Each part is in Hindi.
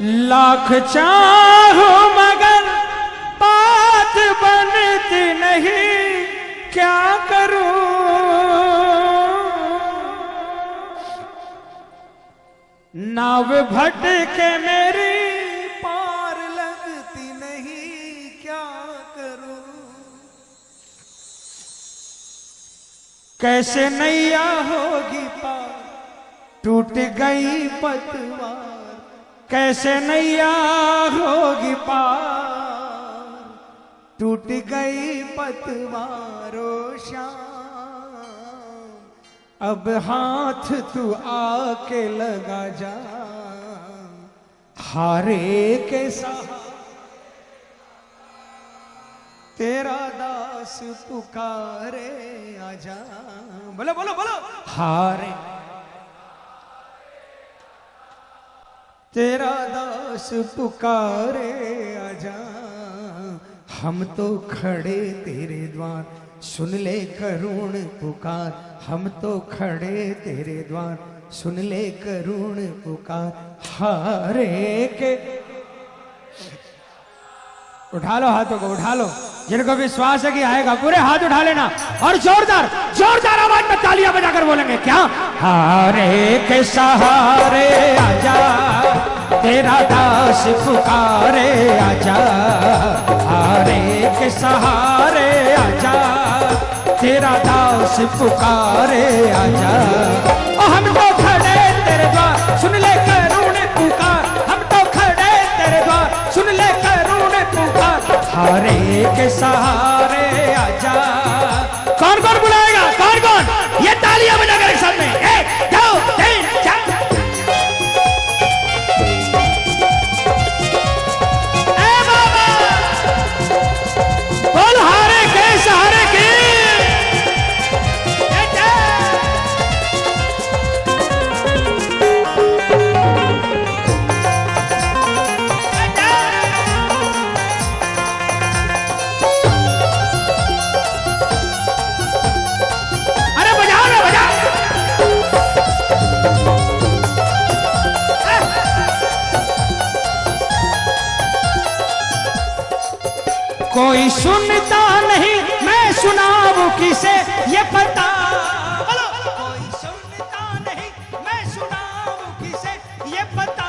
लाख चाहो मगर बात बनती नहीं, क्या करूं? नाव भटके मेरी पार लगती नहीं, क्या करूं? कैसे नैया होगी पार, टूट गई पतवार। कैसे नैया होगी पार, टूट गई पतवारो श्याम। अब हाथ तू आके लगा जा, हारे के सहारे तेरा दास पुकारे आजा। बोलो बोलो बोलो। हारे तेरा दास पुकारे आजा। हम तो खड़े तेरे द्वार, सुन ले करुण पुकार। हम तो खड़े तेरे द्वार, सुन ले करुण पुकार। हारे के उठा लो हाथों को, उठा लो। जिनको विश्वास है कि आएगा पूरे हाथ उठा लेना और जोरदार जोरदार आवाज में तालियां बजाकर बोलेंगे क्या? हारे के सहारे आजा, तेरा दास पुकारे आजा। हारे के सहारे आजा, तेरा दास पुकारे आजा। और हम तो खड़े तेरे द्वार, सुन ले करुण पुकार। हम तो खड़े तेरे द्वार, सुन ले करुण पुकार। हारे के सहारे आजा। कौन कौन बुलाएगा? कौन कौन? ये तालियां बजाकर एक साथ में 1 2 3 4। ए बाबा बोल हारे के सहारे की। कोई सुनता नहीं, मैं सुनाऊं किसे ये पता। कोई सुनता नहीं, मैं सुनाऊं किसे ये पता।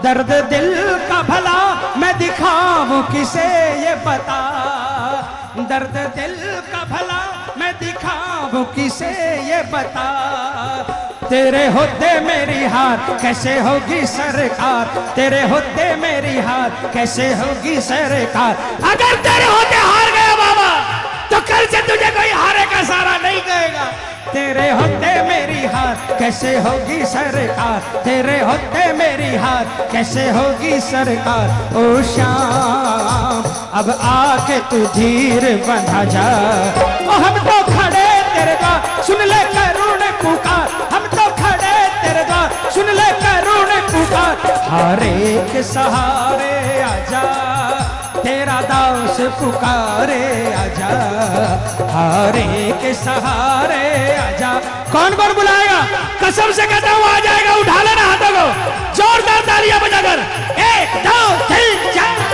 दर्द दिल का भला मैं दिखाऊं किसे ये पता। दर्द दिल का भला मैं दिखाऊं किसे ये बता। तेरे होते मेरी हार कैसे होगी सरकार। तेरे होते मेरी हार कैसे होगी सरकार। अगर तेरे होते हार गया बाबा, तो कल से तुझे कोई हारे का सहारा नहीं कहेगा। तेरे होते मेरी हार कैसे होगी सरकार। तेरे होते मेरी हार कैसे होगी सरकार। ओ श्याम अब आके तू धीर बंधा जा। ओ हम तो खड़े तेरे द्वार, सुन ले करुण पुकार। हम तो खड़े तेरे द्वार, सुन ले करुण पुकार। हारे के सहारे आजा, तेरा दास पुकारे आजा। हारे के सहारे आजा। कौन कौन बुलाएगा? कसम से कहता हूं आ जाएगा। उठा लेना हाथों को, जोरदार तालियां बजाकर 1 2 3 4।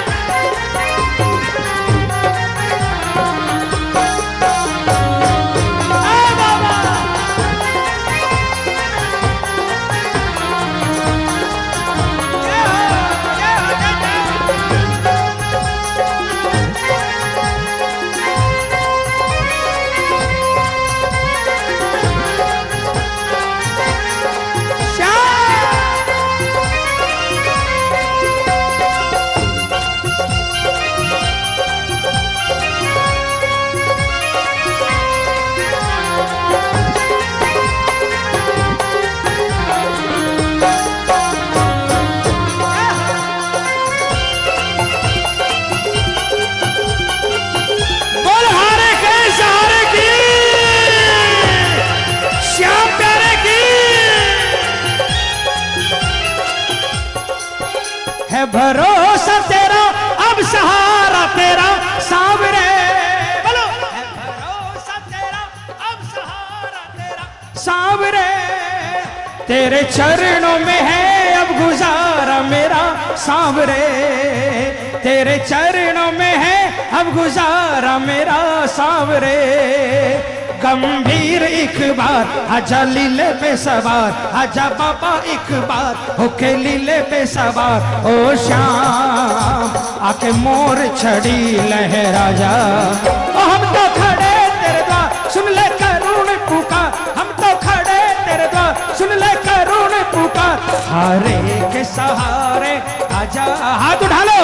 भरोसा तेरा अब सहारा तेरा सांवरे। बोलो है भरोसा तेरा अब सहारा तेरा सांवरे। तेरे चरणों में है अब गुजारा मेरा। सांवरे, तेरे चरणों में है अब गुजारा मेरा सांवरे। गंभीर एक बार आजा लीले पे सवार, आजा बाबा एक बार होके लीले पे सवार। ओ श्याम आके मोर छड़ी लहरा जा, ओ हम तो खड़े तेरे द्वार सुन ले करुण पुकार, हम तो खड़े तेरे द्वार सुन ले करुण पुकार। हारे के सहारे आजा, हाथ उठा लो,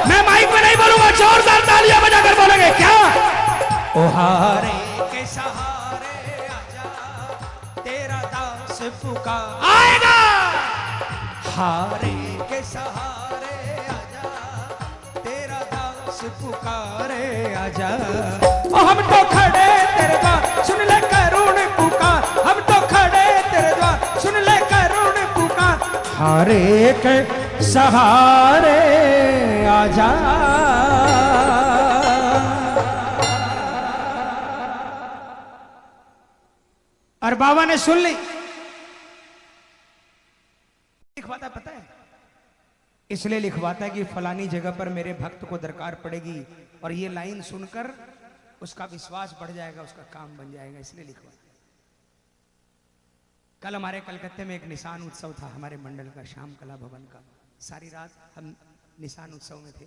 मैं माइक में नहीं बोलूंगा, जोरदार तालियां बजाकर बोलेंगे क्या? ओ हारे के सहारे आजा तेरा दास पुकार आएगा, हारे के सहारे आजा तेरा दास पुकारे आजा। ओ हम तो खड़े तेरे द्वार सुन ले करुण पुकार, हम तो खड़े तेरे द्वार सुन ले करुण पुकार। हारे के सहारे आजा। और बाबा ने सुन ली, लिखवाता पता है, इसलिए लिखवाता है कि फलानी जगह पर मेरे भक्त को दरकार पड़ेगी और ये लाइन सुनकर उसका विश्वास बढ़ जाएगा, उसका काम बन जाएगा, इसलिए लिखवाता। कल हमारे कलकत्ते में एक निशान उत्सव था हमारे मंडल का, श्याम कला भवन का। सारी रात हम निशान उत्सव में थे।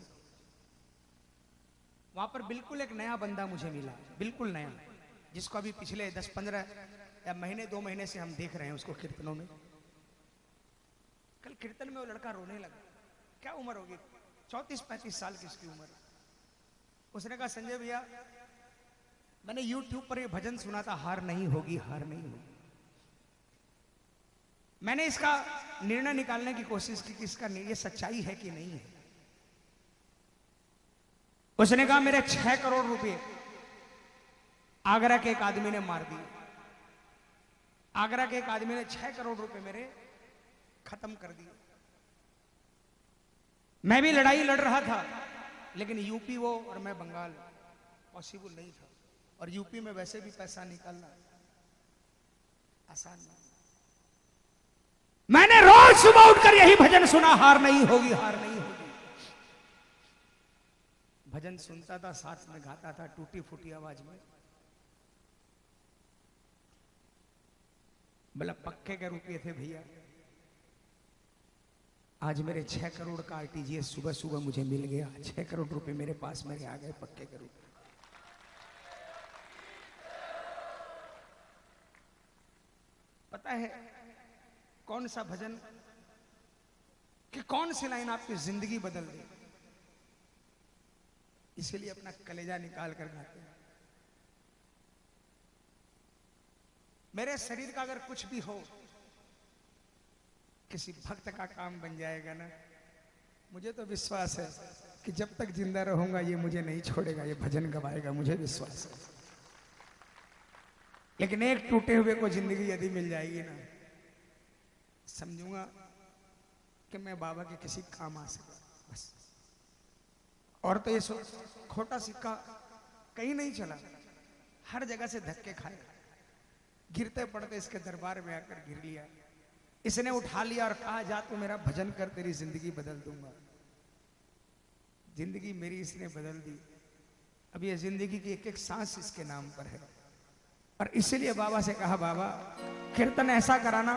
वहां पर बिल्कुल एक नया बंदा मुझे मिला, बिल्कुल नया, जिसको अभी पिछले 10-15 या महीने 2 महीने से हम देख रहे हैं उसको कीर्तनों में। कल कीर्तन में वो लड़का रोने लगा। क्या उम्र होगी? 34-35 साल की उसकी उम्र। उसने कहा संजय भैया मैंने YouTube पर ये भजन सुना था, हार नहीं होगी, हार नहीं होगी। मैंने इसका निर्णय निकालने की कोशिश की कि इसका ये सच्चाई है कि नहीं है। उसने कहा मेरे 6 करोड़ रुपए आगरा के एक आदमी ने मार दिए। आगरा के एक आदमी ने 6 करोड़ रुपए मेरे खत्म कर दिए। मैं भी लड़ाई लड़ रहा था, लेकिन यूपी वो और मैं बंगाल, पॉसिबल नहीं था। और यूपी में वैसे भी पैसा निकालना आसान नहीं। मैंने रोज सुबह उठकर यही भजन सुना, हार नहीं होगी, हार नहीं होगी। भजन सुनता था, साथ में गाता था, टूटी फूटी आवाज में। बोला पक्के के रुपये थे भैया, आज मेरे 6 करोड़ का आरटीजीएस सुबह सुबह मुझे मिल गया। 6 करोड़ रुपए मेरे पास मेरे आ गए, पक्के के रुपये। पता है कौन सा भजन कि कौन सी लाइन आपकी जिंदगी बदल दे, इसीलिए अपना कलेजा निकाल कर गाते हैं। मेरे शरीर का अगर कुछ भी हो, किसी भक्त का काम बन जाएगा ना, मुझे तो विश्वास है कि जब तक जिंदा रहूंगा ये मुझे नहीं छोड़ेगा, ये भजन गवाएगा, मुझे विश्वास है। लेकिन एक टूटे हुए को जिंदगी यदि मिल जाएगी ना, समझूंगा कि मैं बाबा के किसी काम आ सका बस। और तो ये खोटा सिक्का कहीं नहीं चला, हर जगह से धक्के खाए, गिरते पड़ते इसके दरबार में आकर गिर लिया। इसने उठा लिया और कहा जा तू मेरा भजन कर, तेरी जिंदगी बदल दूंगा। जिंदगी मेरी इसने बदल दी। अब ये जिंदगी की एक एक सांस इसके नाम पर है। और इसीलिए बाबा से कहा बाबा कीर्तन ऐसा कराना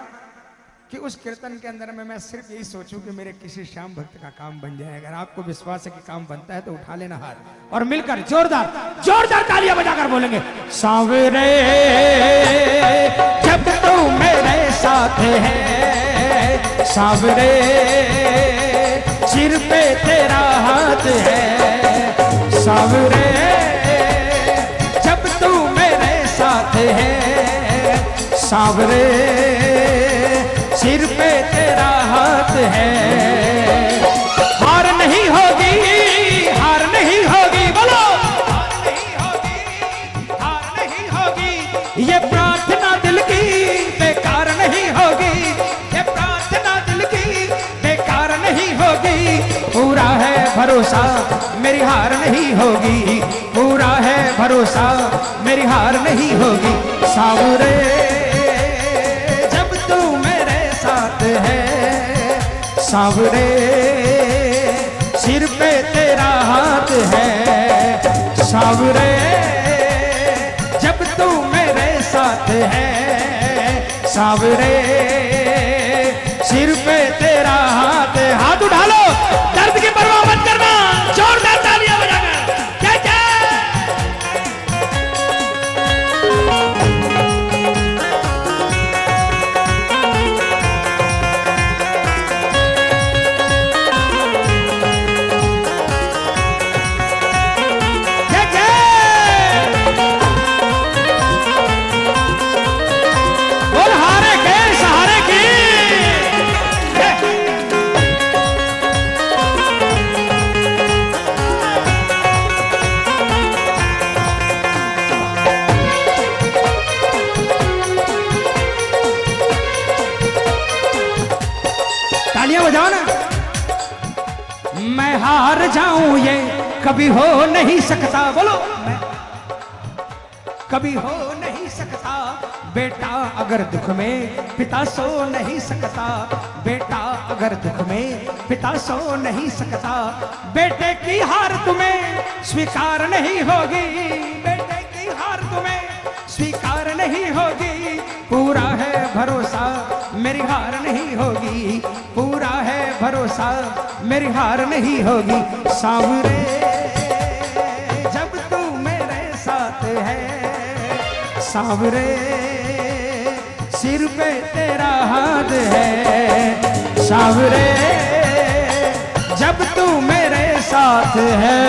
कि उस कीर्तन के अंदर में मैं सिर्फ यही सोचूं कि मेरे किसी श्याम भक्त का काम बन जाए। अगर आपको विश्वास है कि काम बनता है तो उठा लेना हाथ और मिलकर जोरदार जोरदार तालियां बजाकर बोलेंगे सांवरे जब तू मेरे साथ है, सांवरे सिर पे तेरा हाथ है, सांवरे जब तू मेरे साथ है, सांवरे सिर पे तेरा हाथ है। हार नहीं होगी, हार नहीं होगी, बोलो हार नहीं होगी, हार नहीं होगी। ये प्रार्थना दिल की बेकार नहीं होगी, ये प्रार्थना दिल की बेकार नहीं होगी। पूरा है भरोसा मेरी हार नहीं होगी, पूरा है भरोसा मेरी हार नहीं होगी। सांवरे है, सांवरे सिर पे तेरा हाथ है सावरे, जब तू मेरे साथ है सावरे, सिर पे तेरा हाथ है। हाथ उठा लो, दर्द की परवाह मत करना, जोरदार तालियां बजाकर क्या क्या। तालियां बजाओ ना। मैं हार जाऊं ये कभी हो नहीं सकता, बोलो मैं कभी हो नहीं सकता, बेटा अगर दुख में पिता सो नहीं सकता, बेटा अगर दुख में पिता सो नहीं सकता, बेटे की हार तुम्हें स्वीकार नहीं होगी, बेटे की हार तुम्हें स्वीकार नहीं होगी, पूरा है भरोसा मेरी हार नहीं होगी, पूरा है भरोसा मेरी हार नहीं होगी, सावरे जब तू मेरे साथ है सावरे, सिर पे तेरा हाथ है सावरे, जब तू मेरे साथ है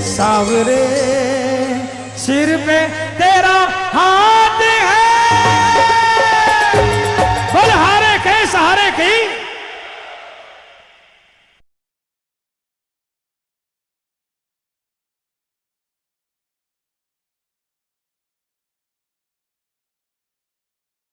सावरे, सिर पे तेरा हाथ है। बोल हारे के सहारे की